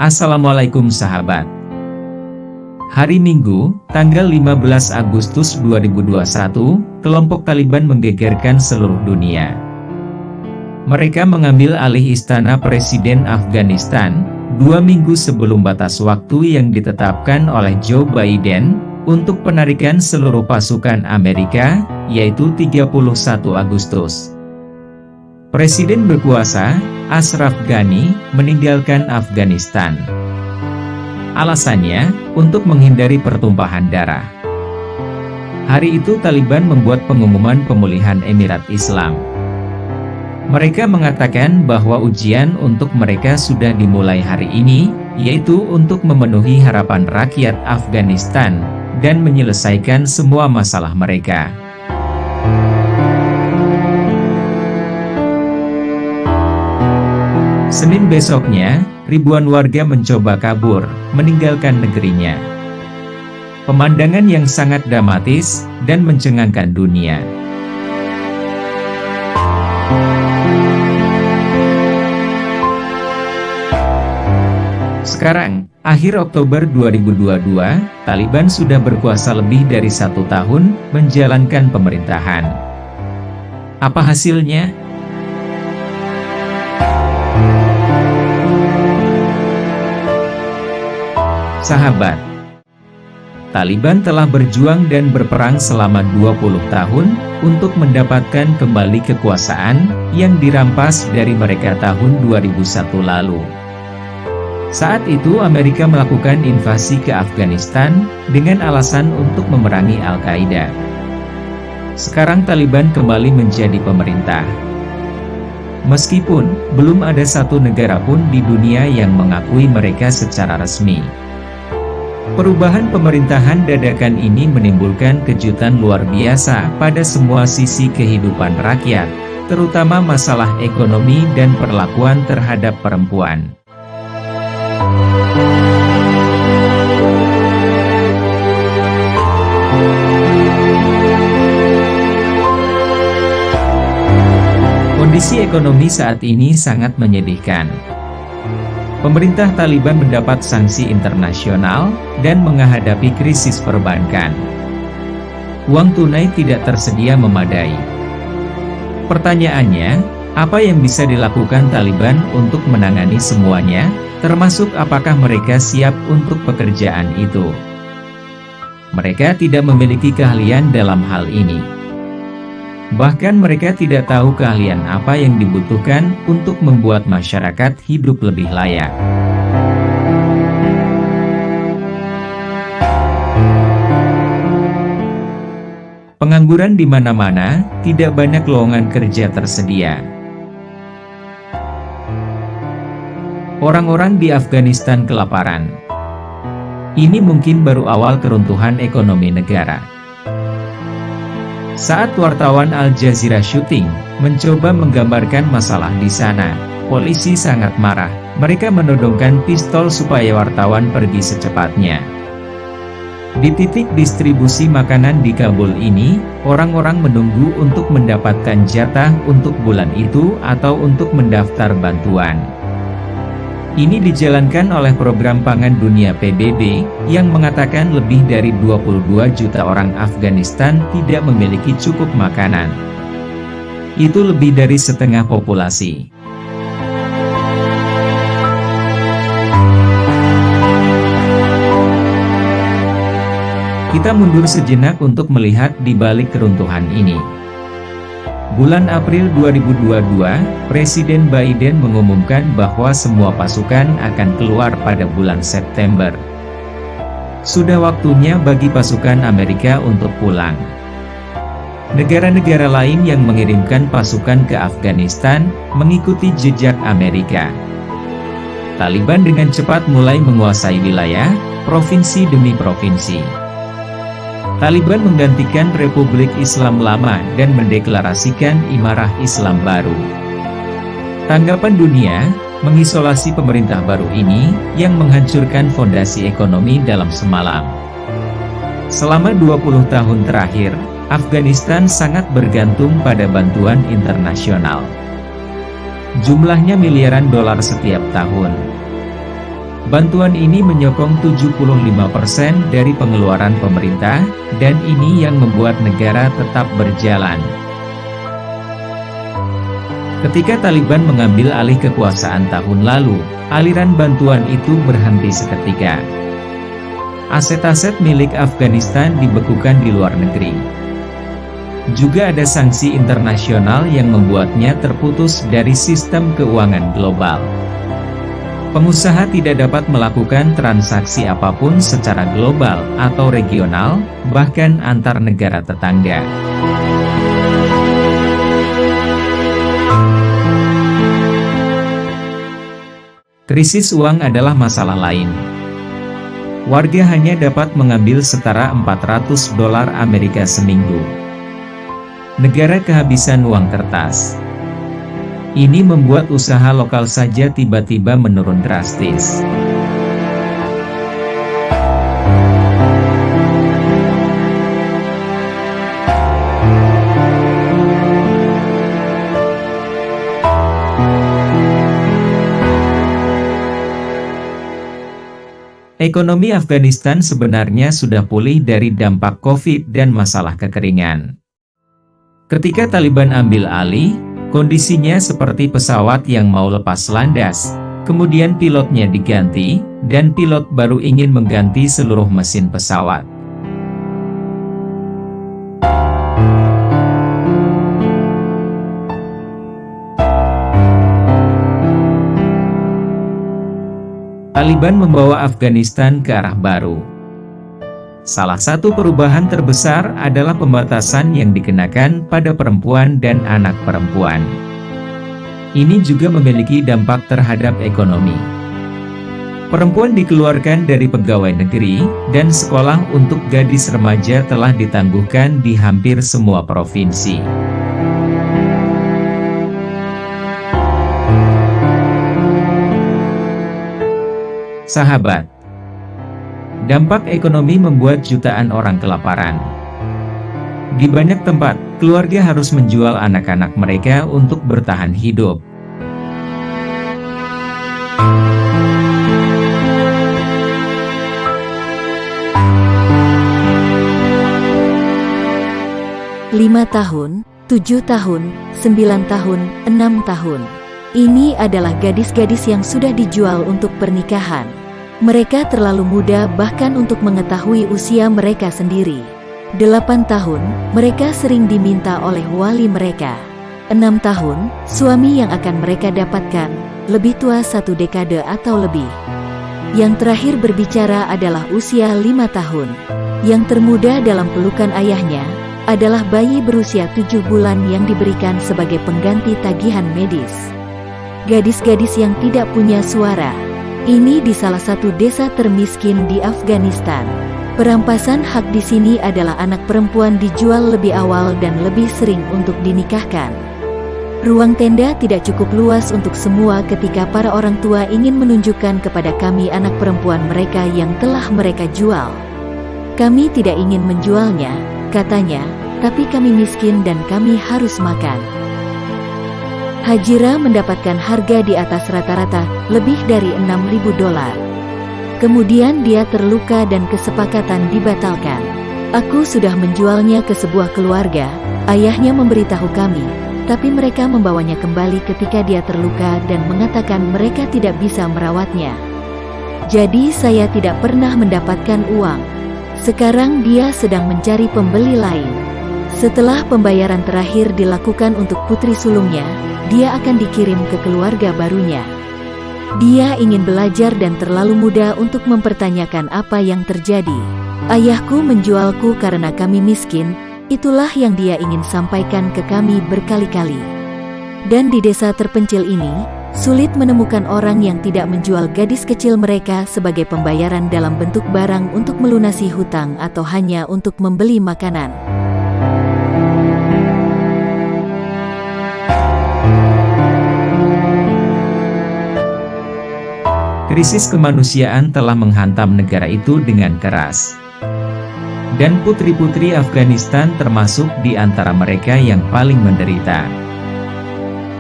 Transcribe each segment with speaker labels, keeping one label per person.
Speaker 1: Assalamualaikum sahabat. Hari Minggu, tanggal 15 Agustus 2021, kelompok Taliban menggegerkan seluruh dunia. Mereka mengambil alih istana Presiden Afghanistan, 2 minggu sebelum batas waktu yang ditetapkan oleh Joe Biden, untuk penarikan seluruh pasukan Amerika, yaitu 31 Agustus. Presiden berkuasa, Ashraf Ghani, meninggalkan Afghanistan. Alasannya, untuk menghindari pertumpahan darah. Hari itu Taliban membuat pengumuman pemulihan Emirat Islam. Mereka mengatakan bahwa ujian untuk mereka sudah dimulai hari ini, yaitu untuk memenuhi harapan rakyat Afghanistan, dan menyelesaikan semua masalah mereka. Senin besoknya, ribuan warga mencoba kabur, meninggalkan negerinya. Pemandangan yang sangat dramatis, dan mencengangkan dunia. Sekarang, akhir Oktober 2022, Taliban sudah berkuasa lebih dari 1 tahun, menjalankan pemerintahan. Apa hasilnya? Sahabat, Taliban telah berjuang dan berperang selama 20 tahun, untuk mendapatkan kembali kekuasaan, yang dirampas dari mereka tahun 2001 lalu. Saat itu Amerika melakukan invasi ke Afghanistan, dengan alasan untuk memerangi Al-Qaeda. Sekarang Taliban kembali menjadi pemerintah. Meskipun, belum ada satu negara pun di dunia yang mengakui mereka secara resmi. Perubahan pemerintahan dadakan ini menimbulkan kejutan luar biasa pada semua sisi kehidupan rakyat, terutama masalah ekonomi dan perlakuan terhadap perempuan. Kondisi ekonomi saat ini sangat menyedihkan. Pemerintah Taliban mendapat sanksi internasional, dan menghadapi krisis perbankan. Uang tunai tidak tersedia memadai. Pertanyaannya, apa yang bisa dilakukan Taliban untuk menangani semuanya, termasuk apakah mereka siap untuk pekerjaan itu? Mereka tidak memiliki keahlian dalam hal ini. Bahkan mereka tidak tahu keahlian apa yang dibutuhkan untuk membuat masyarakat hidup lebih layak. Pengangguran di mana-mana, tidak banyak lowongan kerja tersedia. Orang-orang di Afghanistan kelaparan. Ini mungkin baru awal keruntuhan ekonomi negara. Saat wartawan Al Jazeera syuting, mencoba menggambarkan masalah di sana, polisi sangat marah. Mereka menodongkan pistol supaya wartawan pergi secepatnya. Di titik distribusi makanan di Kabul ini, orang-orang menunggu untuk mendapatkan jatah untuk bulan itu atau untuk mendaftar bantuan. Ini dijalankan oleh Program Pangan Dunia PBB, yang mengatakan lebih dari 22 juta orang Afghanistan tidak memiliki cukup makanan. Itu lebih dari setengah populasi. Kita mundur sejenak untuk melihat di balik keruntuhan ini. Bulan April 2022, Presiden Biden mengumumkan bahwa semua pasukan akan keluar pada bulan September. Sudah waktunya bagi pasukan Amerika untuk pulang. Negara-negara lain yang mengirimkan pasukan ke Afghanistan, mengikuti jejak Amerika. Taliban dengan cepat mulai menguasai wilayah, provinsi demi provinsi. Taliban menggantikan Republik Islam lama dan mendeklarasikan Imarah Islam baru. Tanggapan dunia, mengisolasi pemerintah baru ini, yang menghancurkan fondasi ekonomi dalam semalam. Selama 20 tahun terakhir, Afghanistan sangat bergantung pada bantuan internasional. Jumlahnya miliaran dolar setiap tahun. Bantuan ini menyokong 75% dari pengeluaran pemerintah, dan ini yang membuat negara tetap berjalan. Ketika Taliban mengambil alih kekuasaan tahun lalu, aliran bantuan itu berhenti seketika. Aset-aset milik Afghanistan dibekukan di luar negeri. Juga ada sanksi internasional yang membuatnya terputus dari sistem keuangan global. Pengusaha tidak dapat melakukan transaksi apapun secara global atau regional, bahkan antar negara tetangga. Krisis uang adalah masalah lain. Warga hanya dapat mengambil setara $400 Amerika seminggu. Negara kehabisan uang kertas. Ini membuat usaha lokal saja tiba-tiba menurun drastis. Ekonomi Afghanistan sebenarnya sudah pulih dari dampak COVID dan masalah kekeringan. Ketika Taliban ambil alih, kondisinya seperti pesawat yang mau lepas landas, kemudian pilotnya diganti, dan pilot baru ingin mengganti seluruh mesin pesawat. Taliban membawa Afghanistan ke arah baru. Salah satu perubahan terbesar adalah pembatasan yang dikenakan pada perempuan dan anak perempuan. Ini juga memiliki dampak terhadap ekonomi. Perempuan dikeluarkan dari pegawai negeri, dan sekolah untuk gadis remaja telah ditangguhkan di hampir semua provinsi. Sahabat, dampak ekonomi membuat jutaan orang kelaparan. Di banyak tempat, keluarga harus menjual anak-anak mereka untuk bertahan hidup.
Speaker 2: Lima tahun, 7 tahun, 9 tahun, 6 tahun. Ini adalah gadis-gadis yang sudah dijual untuk pernikahan. Mereka terlalu muda bahkan untuk mengetahui usia mereka sendiri. 8 tahun, mereka sering diminta oleh wali mereka. 6 tahun, suami yang akan mereka dapatkan, lebih tua 1 dekade atau lebih. Yang terakhir berbicara adalah usia 5 tahun. Yang termuda dalam pelukan ayahnya, adalah bayi berusia 7 bulan yang diberikan sebagai pengganti tagihan medis. Gadis-gadis yang tidak punya suara. Ini di salah satu desa termiskin di Afghanistan. Perampasan hak di sini adalah anak perempuan dijual lebih awal dan lebih sering untuk dinikahkan. Ruang tenda tidak cukup luas untuk semua ketika para orang tua ingin menunjukkan kepada kami anak perempuan mereka yang telah mereka jual. Kami tidak ingin menjualnya, katanya, tapi kami miskin dan kami harus makan. Hajira mendapatkan harga di atas rata-rata, lebih dari $6.000. Kemudian dia terluka dan kesepakatan dibatalkan. Aku sudah menjualnya ke sebuah keluarga, ayahnya memberitahu kami, tapi mereka membawanya kembali ketika dia terluka dan mengatakan mereka tidak bisa merawatnya. Jadi saya tidak pernah mendapatkan uang. Sekarang dia sedang mencari pembeli lain. Setelah pembayaran terakhir dilakukan untuk putri sulungnya, dia akan dikirim ke keluarga barunya. Dia ingin belajar dan terlalu muda untuk mempertanyakan apa yang terjadi. Ayahku menjualku karena kami miskin, itulah yang dia ingin sampaikan ke kami berkali-kali. Dan di desa terpencil ini, sulit menemukan orang yang tidak menjual gadis kecil mereka sebagai pembayaran dalam bentuk barang untuk melunasi hutang atau hanya untuk membeli makanan.
Speaker 1: Krisis kemanusiaan telah menghantam negara itu dengan keras. Dan putri-putri Afghanistan termasuk di antara mereka yang paling menderita.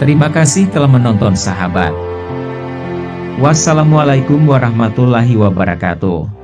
Speaker 1: Terima kasih telah menonton sahabat. Wassalamualaikum warahmatullahi wabarakatuh.